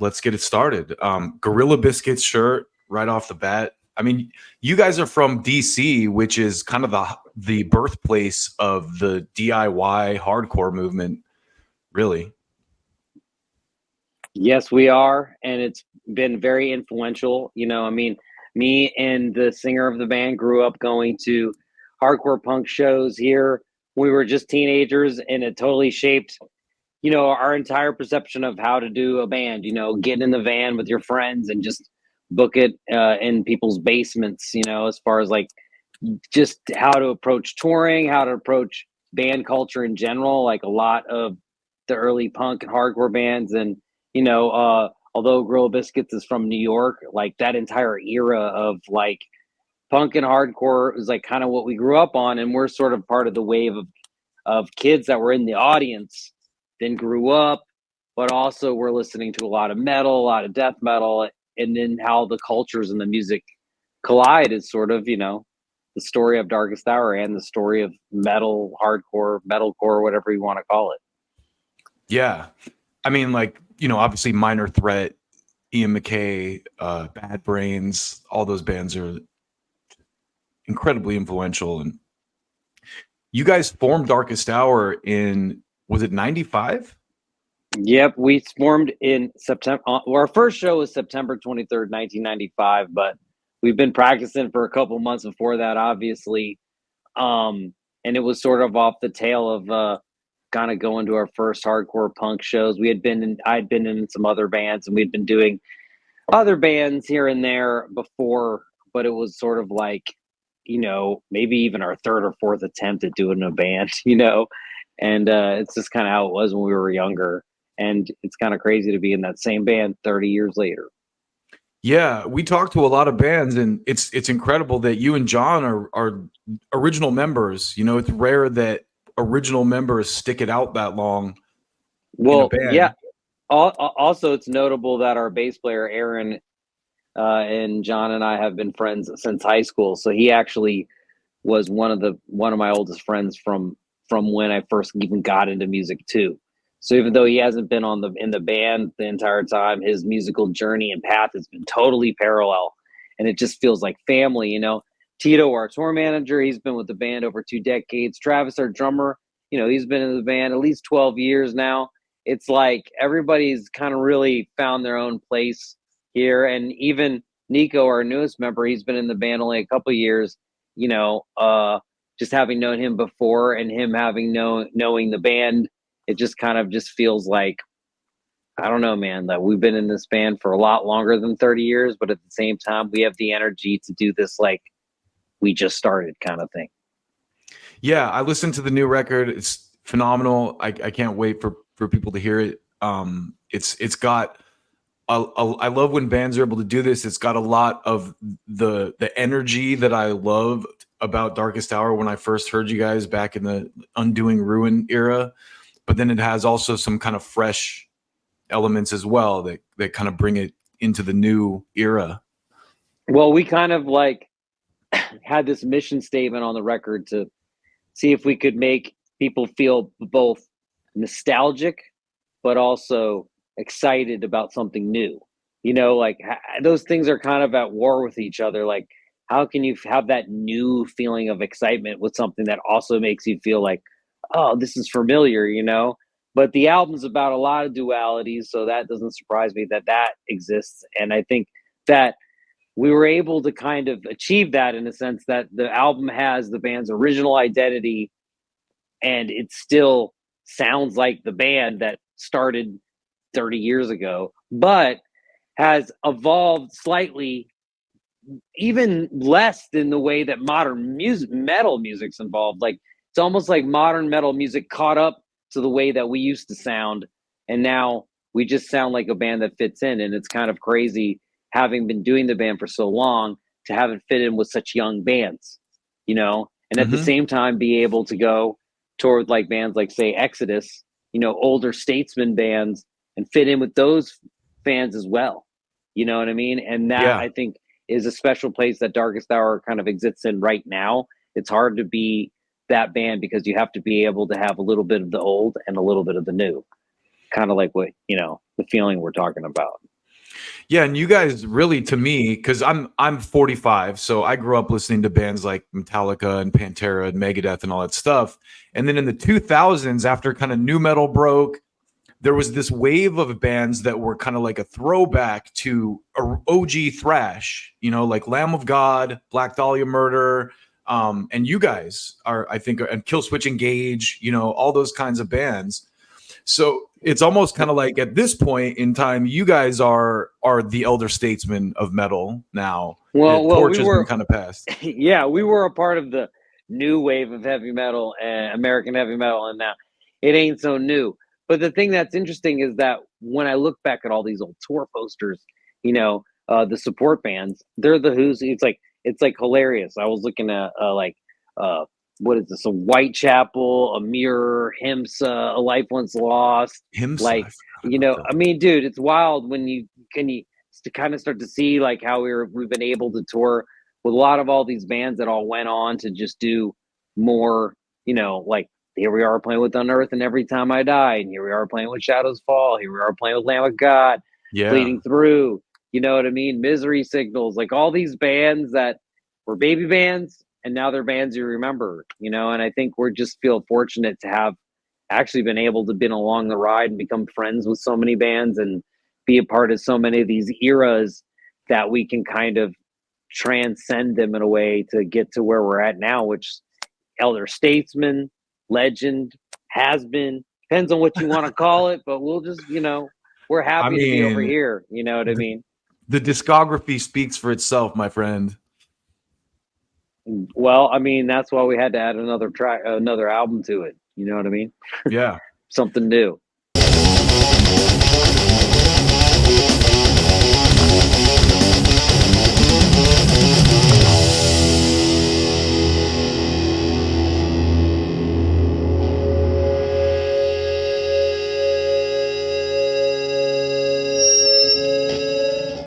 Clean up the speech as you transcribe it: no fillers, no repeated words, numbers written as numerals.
let's get it started. Gorilla Biscuits shirt right off the bat. I mean, you guys are from DC, which is kind of the birthplace of the DIY hardcore movement, really. Yes, we are, and it's been very influential. I mean, me and the singer of the band grew up going to hardcore punk shows here. We were just teenagers, and it totally shaped, our entire perception of how to do a band. Getting in the van with your friends and just book it in people's basements. As far as like just how to approach touring, how to approach band culture in general. Like a lot of the early punk and hardcore bands, and although Gorilla Biscuits is from New York, like that entire era of like punk and hardcore is like kind of what we grew up on, and we're sort of part of the wave of kids that were in the audience, then grew up, but also we're listening to a lot of metal, a lot of death metal, and then how the cultures and the music collide is sort of, the story of Darkest Hour and the story of metal, hardcore, metalcore, whatever you want to call it. Yeah. I mean, like, obviously Minor Threat, Ian McKay, Bad Brains, all those bands are incredibly influential. And you guys formed Darkest Hour in, was it 95? Yep, we formed in September. Our first show was September 23rd, 1995, but we've been practicing for a couple months before that, obviously. And it was sort of off the tail of kind of going to our first hardcore punk shows. I'd been in some other bands, and we'd been doing other bands here and there before, but it was sort of like, maybe even our third or fourth attempt at doing a band, and it's just kind of how it was when we were younger. And it's kind of crazy to be in that same band 30 years later. Yeah, we talked to a lot of bands, and it's incredible that you and John are original members. It's rare that original members stick it out that long. Well, yeah. Also, it's notable that our bass player Aaron and John and I have been friends since high school. So he actually was one of my oldest friends from when I first even got into music too. So even though he hasn't been in the band the entire time, his musical journey and path has been totally parallel, and it just feels like family. Tito, our tour manager, he's been with the band over 2 decades. Travis, our drummer, he's been in the band at least 12 years now. It's like everybody's kind of really found their own place here. And even Nico, our newest member, he's been in the band only a couple years, just having known him before and him having knowing the band, it just kind of just feels like, I don't know, man, that we've been in this band for a lot longer than 30 years, but at the same time, we have the energy to do this like we just started kind of thing. Yeah, I listened to the new record. It's phenomenal. I can't wait for people to hear it. It's got I love when bands are able to do this. It's got a lot of the energy that I love about Darkest Hour when I first heard you guys back in the Undoing Ruin era, but then it has also some kind of fresh elements as well that kind of bring it into the new era. Well, we kind of like had this mission statement on the record to see if we could make people feel both nostalgic but also excited about something new. Like those things are kind of at war with each other. Like, how can you have that new feeling of excitement with something that also makes you feel like, oh, this is familiar, But the album's about a lot of dualities, so that doesn't surprise me that exists. And I think that we were able to kind of achieve that in a sense that the album has the band's original identity, and it still sounds like the band that started 30 years ago, but has evolved slightly, even less than the way that modern metal music's involved. Like, it's almost like modern metal music caught up to the way that we used to sound, and now we just sound like a band that fits in. And it's kind of crazy, having been doing the band for so long, to have it fit in with such young bands, and at the same time be able to go toward like bands like, say, Exodus, older statesman bands, and fit in with those fans as well. You know what I mean? And that, I think, is a special place that Darkest Hour kind of exists in right now. It's hard to be that band because you have to be able to have a little bit of the old and a little bit of the new, kind of like what, the feeling we're talking about. Yeah, and you guys really, to me, because I'm 45, so I grew up listening to bands like Metallica and Pantera and Megadeth and all that stuff. And then in the 2000s, after kind of new metal broke, there was this wave of bands that were kind of like a throwback to OG thrash, you know, like Lamb of God, Black Dahlia Murder, and you guys are, I think, and Killswitch Engage, you know, all those kinds of bands. So it's almost kind of like at this point in time, you guys are the elder statesmen of metal now. The Well, torch we has been were, kind of passed. yeah, we were a part of the new wave of heavy metal and American heavy metal, and now it ain't so new. But the thing that's interesting is that when I look back at all these old tour posters, the support bands, they're the Who's. It's like hilarious. I was looking at uh, what is this? A Whitechapel, a Mirror, Himsa, a Life Once Lost. Himsa, I Like, forgot about that. I mean, dude, it's wild when you to kind of start to see like how we've been able to tour with a lot of all these bands that all went on to just do more, like here we are playing with Unearth and Every Time I Die, and here we are playing with Shadows Fall, here we are playing with Lamb of God, Yeah. Bleeding Through, you know what I mean? Misery Signals, like all these bands that were baby bands and now they're bands you remember, and I think we're just feel fortunate to have actually been able to been along the ride and become friends with so many bands and be a part of so many of these eras that we can kind of transcend them in a way to get to where we're at now, which elder statesman, legend, has been, depends on what you want to call it, but we'll just, we're I happy to be over mean, here. You know what I the, mean? the discography speaks for itself, my friend. Well, I mean, that's why we had to add another track, another album to it. You know what I mean? Yeah. Something new.